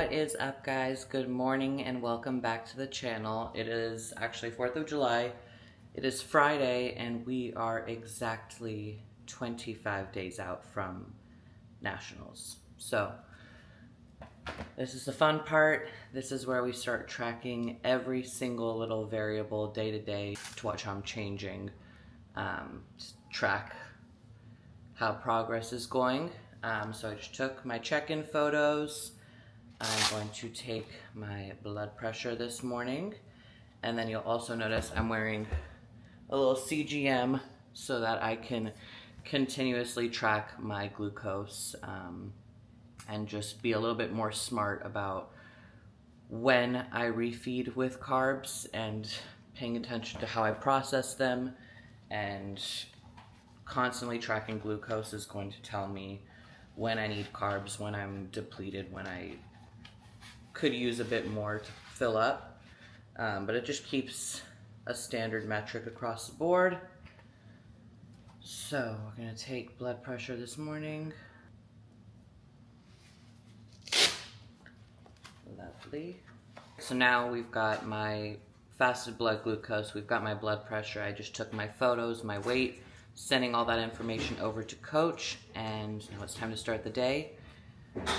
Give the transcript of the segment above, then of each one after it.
What is up, guys? Good morning and welcome back to the channel. It is actually 4th of July. It is Friday and we are exactly 25 days out from Nationals. So this is the fun part. This is where we start tracking every single little variable day to day to watch how I'm changing, track how progress is going. So I just took my check-in photos. I'm going to take my blood pressure this morning, and then you'll also notice I'm wearing a little CGM so that I can continuously track my glucose and just be a little bit more smart about when I refeed with carbs and paying attention to how I process them, and constantly tracking glucose is going to tell me when I need carbs, when I'm depleted, when I could use a bit more to fill up, but it just keeps a standard metric across the board. So we're gonna take blood pressure this morning. Lovely. So now we've got my fasted blood glucose, we've got my blood pressure. I just took my photos, my weight, sending all that information over to Coach, and now it's time to start the day.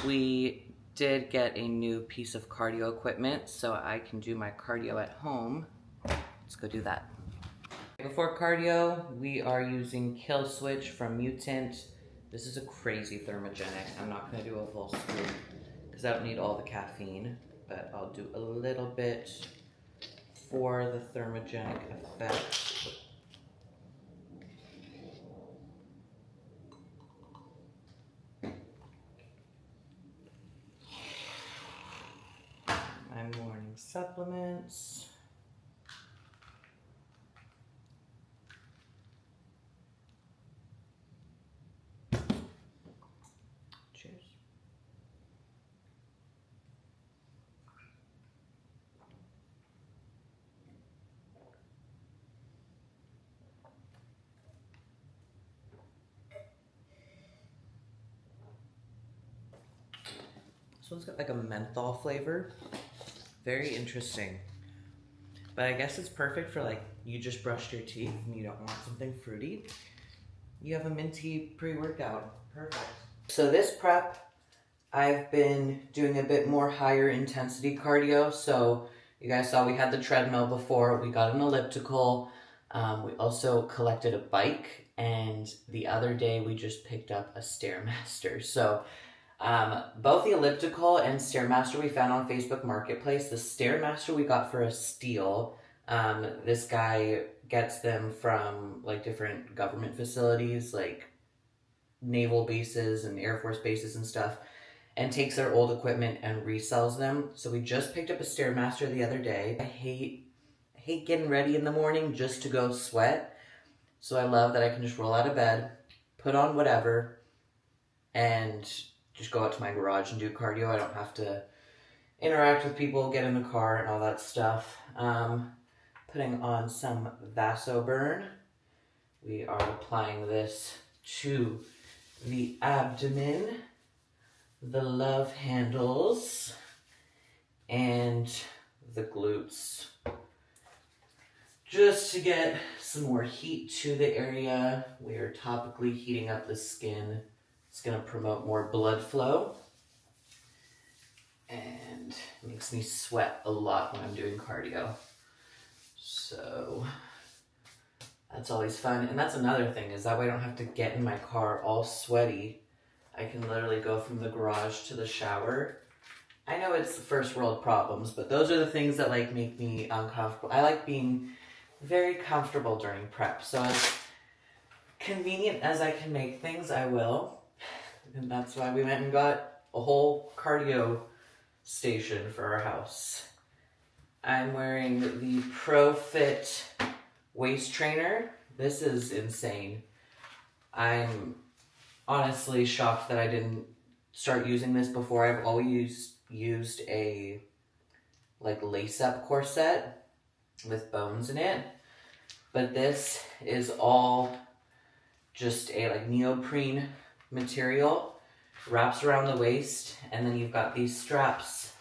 We did get a new piece of cardio equipment so I can do my cardio at home. Let's go do that. Before cardio, we are using Kill Switch from Mutant. This is a crazy thermogenic. I'm not gonna do a full scoop because I don't need all the caffeine, but I'll do a little bit for the thermogenic effect. My morning supplements. Cheers. This one's got like a menthol flavor. Very interesting. But I guess it's perfect for like, you just brushed your teeth and you don't want something fruity. You have a minty pre-workout. Perfect. So this prep, I've been doing a bit more higher intensity cardio. So you guys saw we had the treadmill before. We got an elliptical. We also collected a bike. And the other day we just picked up a Stairmaster. So both the elliptical and Stairmaster we found on Facebook Marketplace. The Stairmaster we got for a steal. This guy gets them from like different government facilities, like naval bases and Air Force bases and stuff, and takes their old equipment and resells them. So we just picked up a Stairmaster the other day. I hate getting ready in the morning just to go sweat. So I love that I can just roll out of bed, put on whatever, and just go out to my garage and do cardio. I don't have to interact with people, get in the car and all that stuff. Putting on some Vasoburn. We are applying this to the abdomen, the love handles, and the glutes. Just to get some more heat to the area. We are topically heating up the skin. It's going to promote more blood flow and makes me sweat a lot when I'm doing cardio. So that's always fun. And that's another thing, is that way I don't have to get in my car all sweaty. I can literally go from the garage to the shower. I know it's first world problems, but those are the things that like make me uncomfortable. I like being very comfortable during prep. So as convenient as I can make things, I will. And that's why we went and got a whole cardio station for our house. I'm wearing the ProFit waist trainer. This is insane. I'm honestly shocked that I didn't start using this before. I've always used a like lace-up corset with bones in it. But this is all just a like neoprene material, wraps around the waist, and then you've got these straps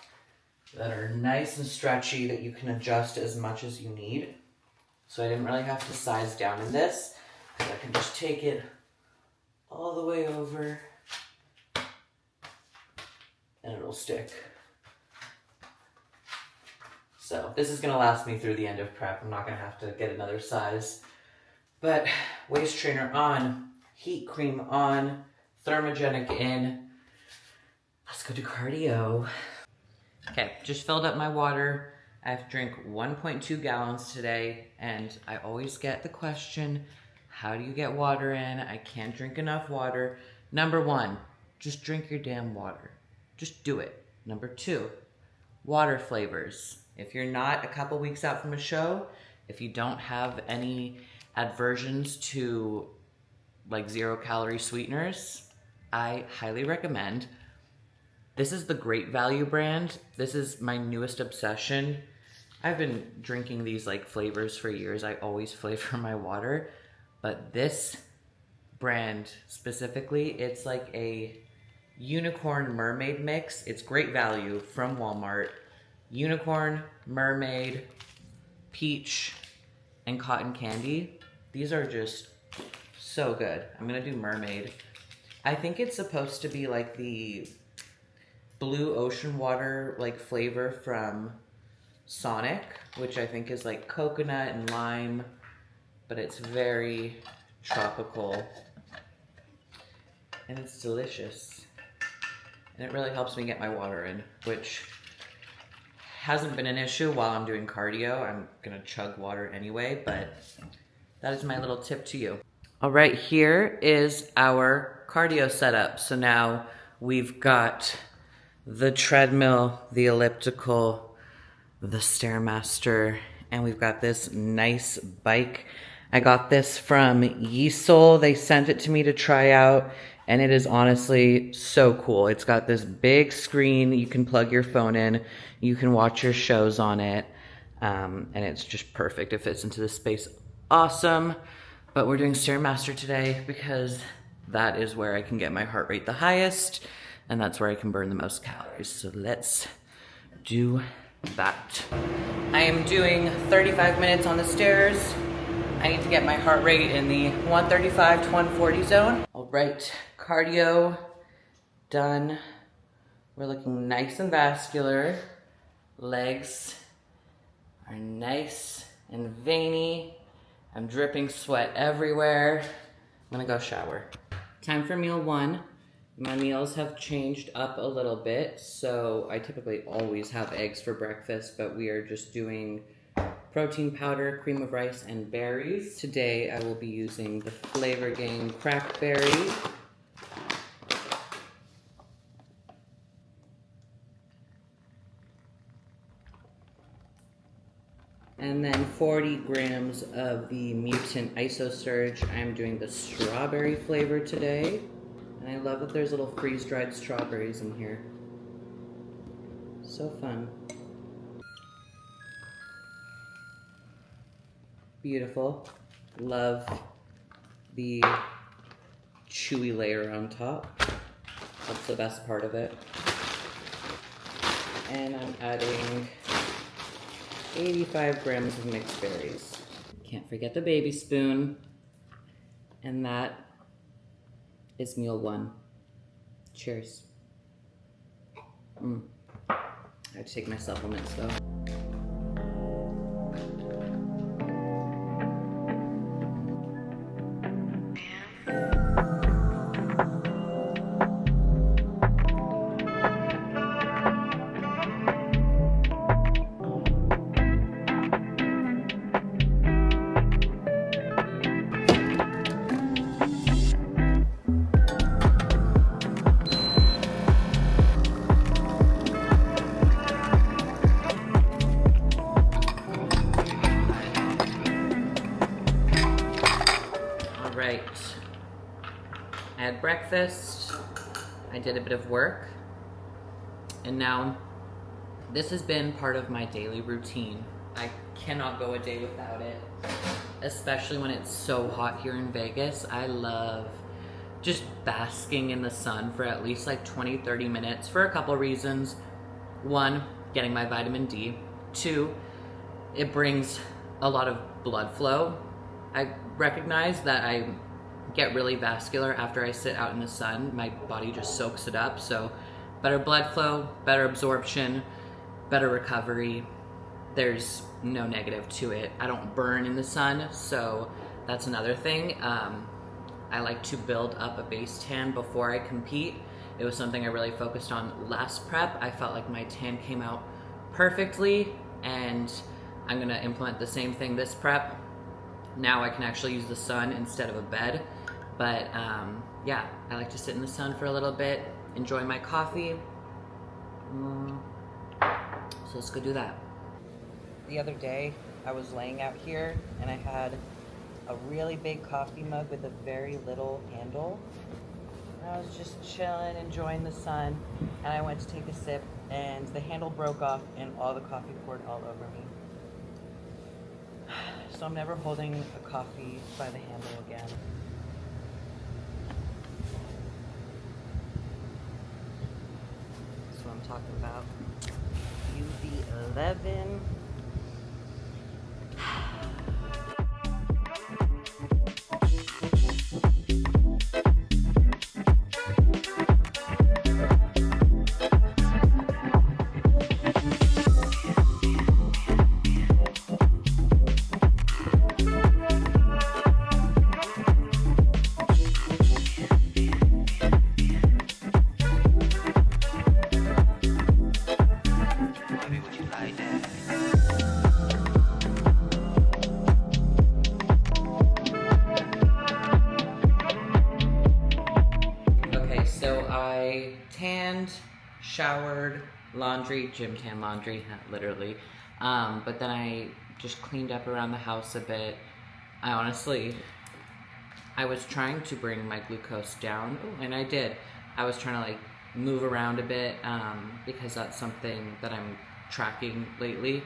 that are nice and stretchy that you can adjust as much as you need. So I didn't really have to size down in this, because I can just take it all the way over and it'll stick. So this is gonna last me through the end of prep. I'm not gonna have to get another size. But waist trainer on, heat cream on, thermogenic in. Let's go do cardio. Okay, just filled up my water. I have to drink 1.2 gallons today, and I always get the question, how do you get water in? I can't drink enough water. Number one, just drink your damn water. Just do it. Number two, water flavors. If you're not a couple weeks out from a show, if you don't have any aversions to like 0-calorie sweeteners, I highly recommend. This is the Great Value brand. This is my newest obsession. I've been drinking these like flavors for years. I always flavor my water, but this brand specifically, it's like a unicorn mermaid mix. It's Great Value from Walmart. Unicorn, mermaid, peach, and cotton candy. These are just so good. I'm gonna do mermaid. I think it's supposed to be like the blue ocean water like flavor from Sonic, which I think is like coconut and lime, but it's very tropical and it's delicious. And it really helps me get my water in, which hasn't been an issue while I'm doing cardio. I'm gonna chug water anyway, but that is my little tip to you. All right, here is our cardio setup. So now we've got the treadmill, the elliptical, the Stairmaster, and we've got this nice bike. I got this from Yeasel. They sent it to me to try out, and it is honestly so cool. It's got this big screen. You can plug your phone in. You can watch your shows on it, and it's just perfect. It fits into the space awesome. But we're doing Stairmaster today because that is where I can get my heart rate the highest, and that's where I can burn the most calories. So let's do that. I am doing 35 minutes on the stairs. I need to get my heart rate in the 135 to 140 zone. All right, cardio done. We're looking nice and vascular. Legs are nice and veiny. I'm dripping sweat everywhere. I'm gonna go shower. Time for meal one. My meals have changed up a little bit, so I typically always have eggs for breakfast, but we are just doing protein powder, cream of rice, and berries. Today I will be using the Flavor Gang cracked berry. And then 40 grams of the Mutant Iso Surge. I'm doing the strawberry flavor today. And I love that there's little freeze-dried strawberries in here. So fun. Beautiful. Love the chewy layer on top. That's the best part of it. And I'm adding 85 grams of mixed berries. Can't forget the baby spoon. And that is meal one. Cheers. I have to take my supplements though. Right, I had breakfast, I did a bit of work, and now this has been part of my daily routine. I cannot go a day without it, especially when it's so hot here in Vegas. I love just basking in the sun for at least like 20-30 minutes for a couple reasons. One, getting my vitamin D. 2, it brings a lot of blood flow. I recognize that I get really vascular after I sit out in the sun. My body just soaks it up. So better blood flow, better absorption, better recovery. There's no negative to it. I don't burn in the sun, so that's another thing. I like to build up a base tan before I compete. It was something I really focused on last prep. I felt like my tan came out perfectly, and I'm gonna implement the same thing this prep. Now I can actually use the sun instead of a bed. But yeah, I like to sit in the sun for a little bit, enjoy my coffee. So let's go do that. The other day, I was laying out here and I had a really big coffee mug with a very little handle. And I was just chilling, enjoying the sun, and I went to take a sip and the handle broke off and all the coffee poured all over me. So I'm never holding a coffee by the handle again. That's what I'm talking about. UV11. Tanned, showered, laundry, gym tan laundry, literally. But then I just cleaned up around the house a bit. I was trying to bring my glucose down, and I did. I was trying to like move around a bit because that's something that I'm tracking lately.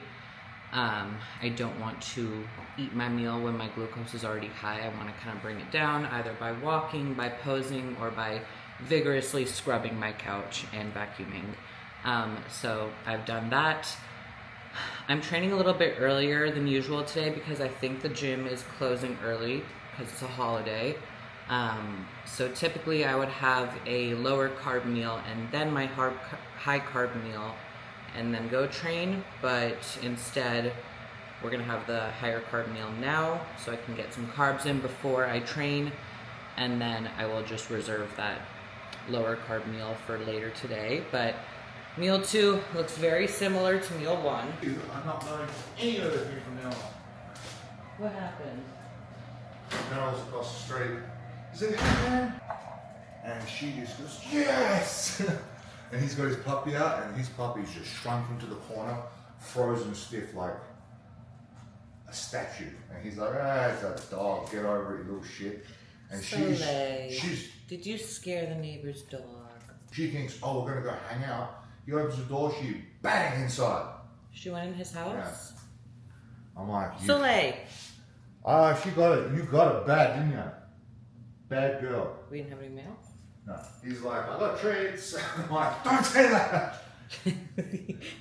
I don't want to eat my meal when my glucose is already high. I want to kind of bring it down either by walking, by posing, or by vigorously scrubbing my couch and vacuuming. So I've done that. I'm training a little bit earlier than usual today because I think the gym is closing early because it's a holiday. So typically I would have a lower carb meal and then my high carb meal and then go train, but instead we're gonna have the higher carb meal now so I can get some carbs in before I train, and then I will just reserve that lower carb meal for later today. But meal 2 looks very similar to meal 1. I'm not knowing any other thing from now on. What happened? Meryl's across the street. He said, "Hey man," and she just goes, "Yes!" And he's got his puppy out, and his puppy's just shrunk into the corner, frozen stiff like a statue. And he's like, "It's a dog, get over it, you little shit." And she's did you scare the neighbor's dog? She thinks, "Oh, we're gonna go hang out." He opens the door, she bang inside. She went in his house? Yeah. I'm like, Soleil. She got it. You got it bad, didn't you? Bad girl. We didn't have any mail? No. He's like, "I got treats." I'm like, "Don't say that."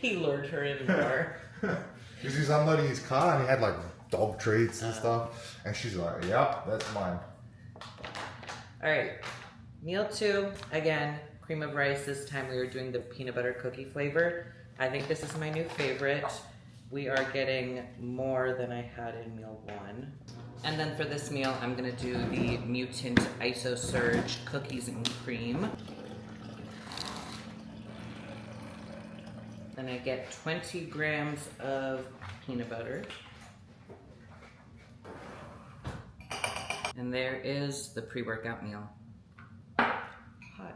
He lured her in more. Because he's unloading his car and he had like dog treats and stuff. And she's like, "Yep, that's mine." Alright, meal 2, again, cream of rice. This time we were doing the peanut butter cookie flavor. I think this is my new favorite. We are getting more than I had in meal 1. And then for this meal, I'm gonna do the Mutant Iso Surge cookies and cream. Then I get 20 grams of peanut butter. And there is the pre-workout meal. Hot.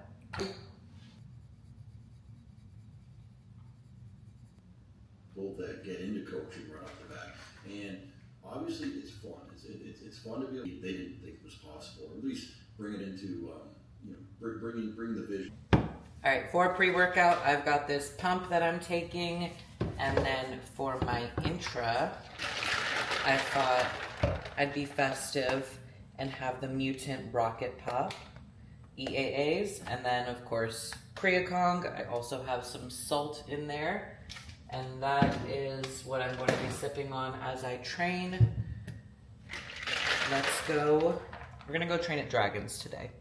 People that get into coaching right off the bat, and obviously it's fun. It's fun to be able. They didn't think it was possible, or at least bring it into bring the vision. All right, for pre-workout, I've got this pump that I'm taking, and then for my intra, I thought I'd be festive and have the Mutant Rocket Pop EAAs, and then of course Creacong. I also have some salt in there, And that is what I'm going to be sipping on as I train. Let's go. We're going to go train at Dragons today.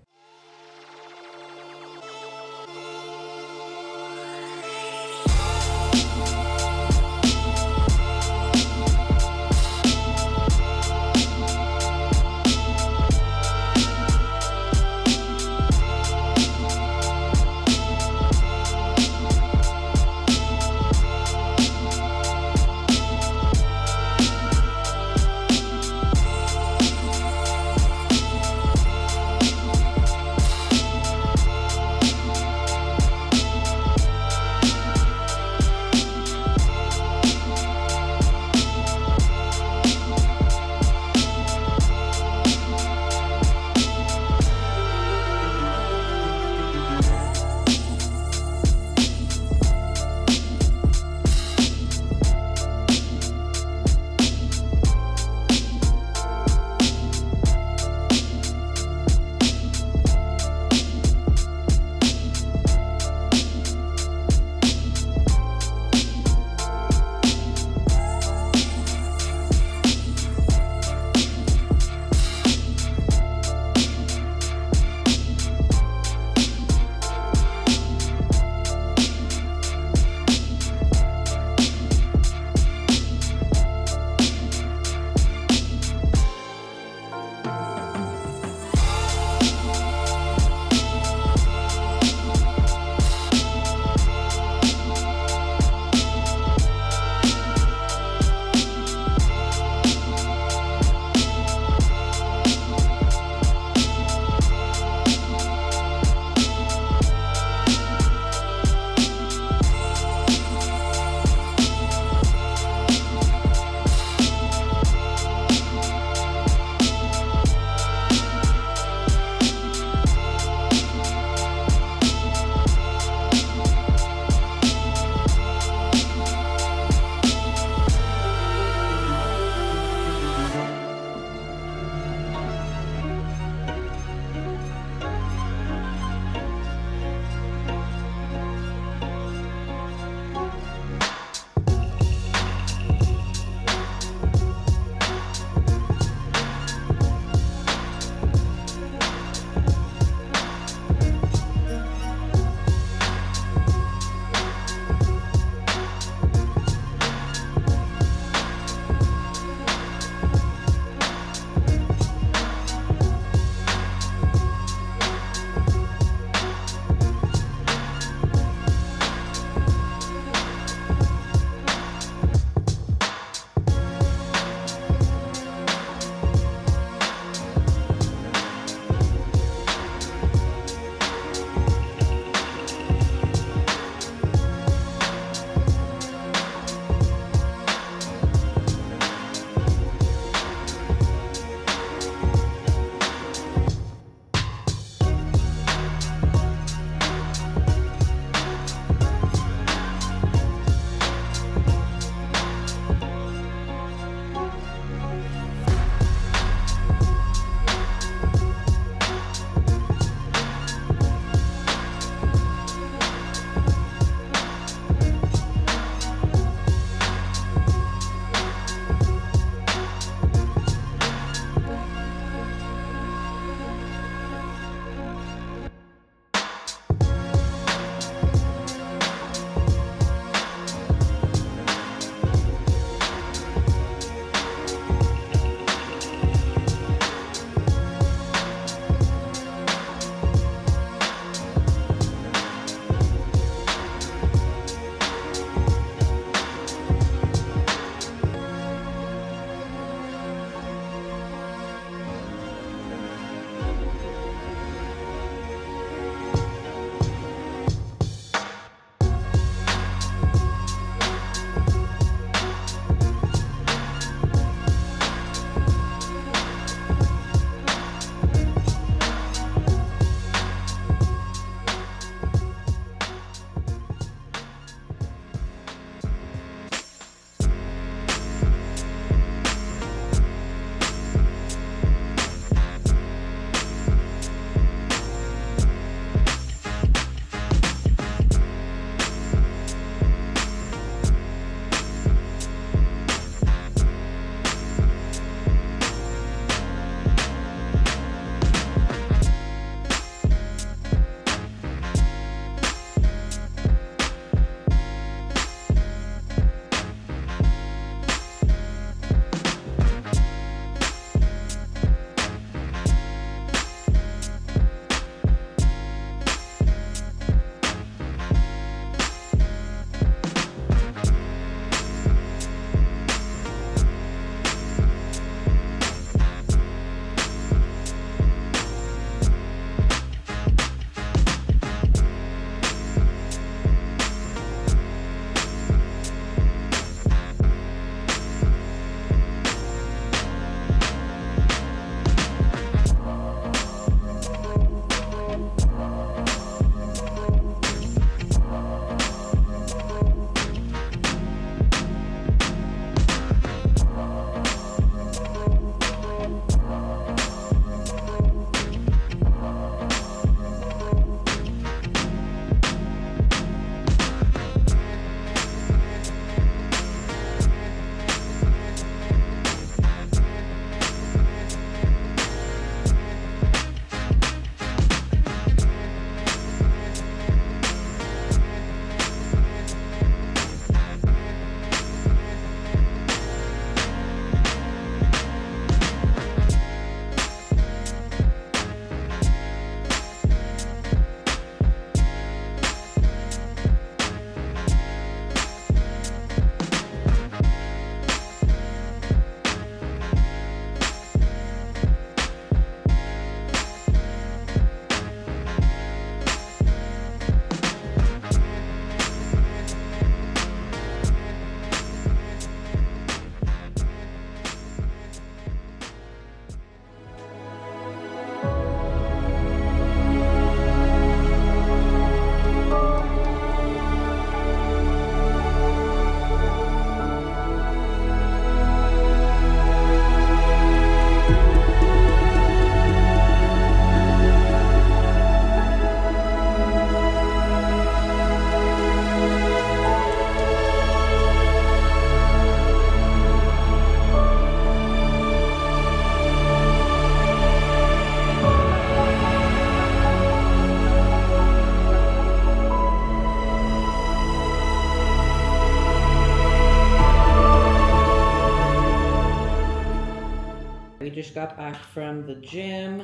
just got back from the gym.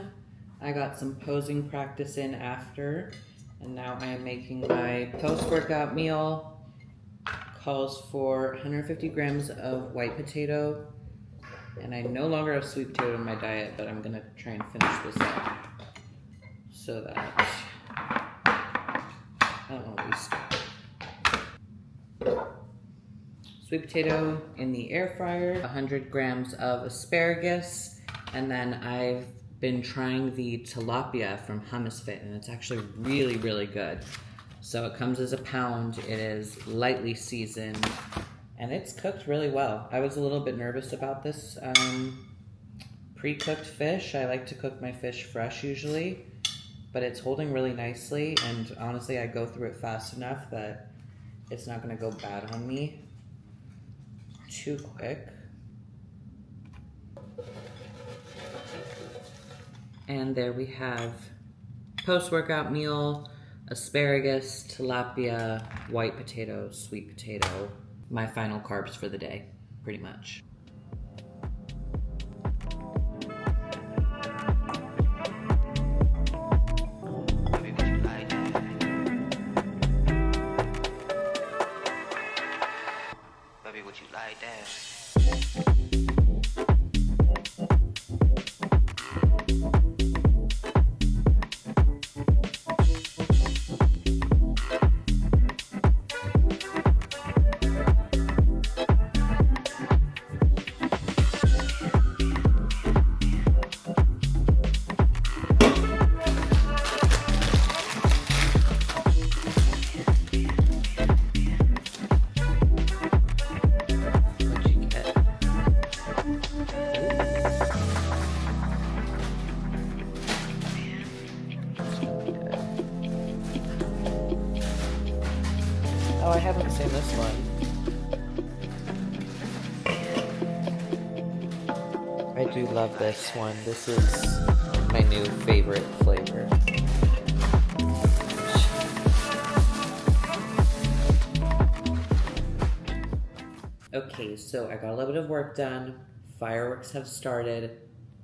I got some posing practice in after, and now I am making my post-workout meal. Calls for 150 grams of white potato, and I no longer have sweet potato in my diet, but I'm gonna try and finish this up so that I don't waste it. Sweet potato in the air fryer, 100 grams of asparagus, and then I've been trying the tilapia from Hummus Fit, and it's actually really, really good. So it comes as a pound, it is lightly seasoned, and it's cooked really well. I was a little bit nervous about this pre-cooked fish. I like to cook my fish fresh usually, but it's holding really nicely, and honestly I go through it fast enough that it's not gonna go bad on me too quick. And there we have post-workout meal, asparagus, tilapia, white potato, sweet potato. My final carbs for the day, pretty much. Baby, would you lie down? Oh, I haven't seen this one. I do love this one. This is my new favorite flavor. Okay, so I got a little bit of work done. Fireworks have started.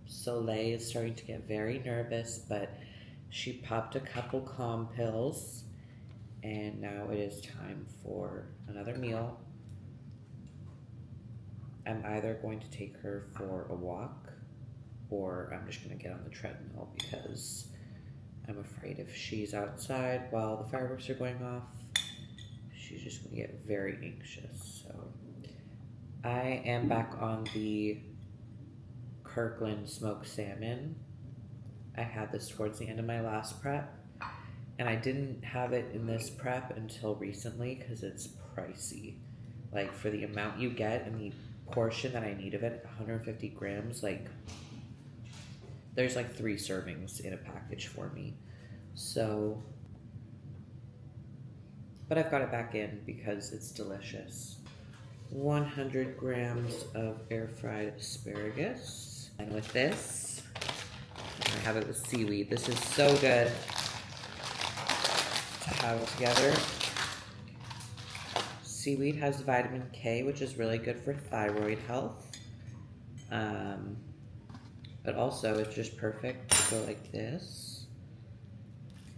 Soleil is starting to get very nervous, but she popped a couple calm pills. And now it is time for another meal. I'm either going to take her for a walk, or I'm just gonna get on the treadmill because I'm afraid if she's outside while the fireworks are going off, she's just gonna get very anxious. So I am back on the Kirkland smoked salmon. I had this towards the end of my last prep. And I didn't have it in this prep until recently because it's pricey. Like, for the amount you get and the portion that I need of it, 150 grams, like, there's like 3 servings in a package for me. So, but I've got it back in because it's delicious. 100 grams of air-fried asparagus. And with this, I have it with seaweed. This is so good to have together. Seaweed has vitamin K, which is really good for thyroid health. But also it's just perfect to go like this.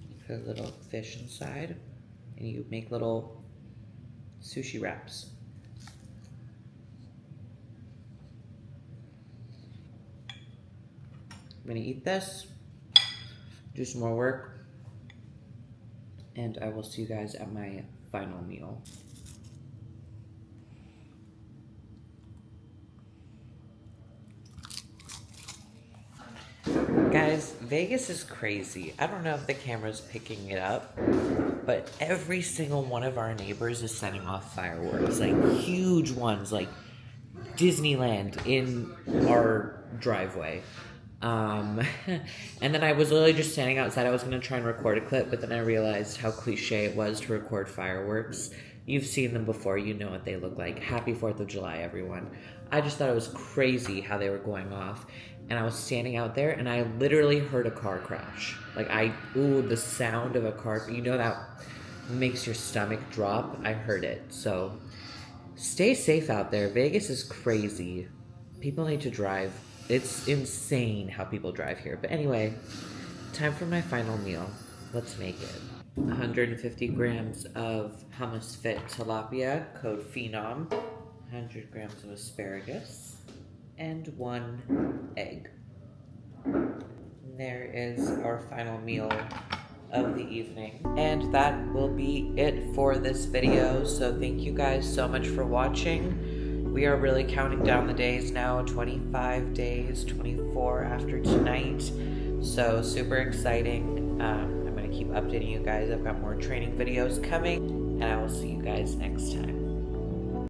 You put a little fish inside and you make little sushi wraps. I'm gonna eat this, do some more work, and I will see you guys at my final meal. Guys, Vegas is crazy. I don't know if the camera's picking it up, but every single one of our neighbors is setting off fireworks, like huge ones, like Disneyland in our driveway. And then I was literally just standing outside. I was going to try and record a clip, but then I realized how cliche it was to record fireworks. You've seen them before. You know what they look like. Happy 4th of July, everyone. I just thought it was crazy how they were going off. And I was standing out there, and I literally heard a car crash. Like, the sound of a car. You know that makes your stomach drop? I heard it. So, stay safe out there. Vegas is crazy. People need to drive It's insane how people drive here. But anyway, time for my final meal. Let's make it. 150 grams of Hummus Fit tilapia, code PHENOM, 100 grams of asparagus, and 1 egg. And there is our final meal of the evening. And that will be it for this video. So thank you guys so much for watching. We are really counting down the days now, 25 days, 24 after tonight. So super exciting. I'm going to keep updating you guys. I've got more training videos coming, and I will see you guys next time.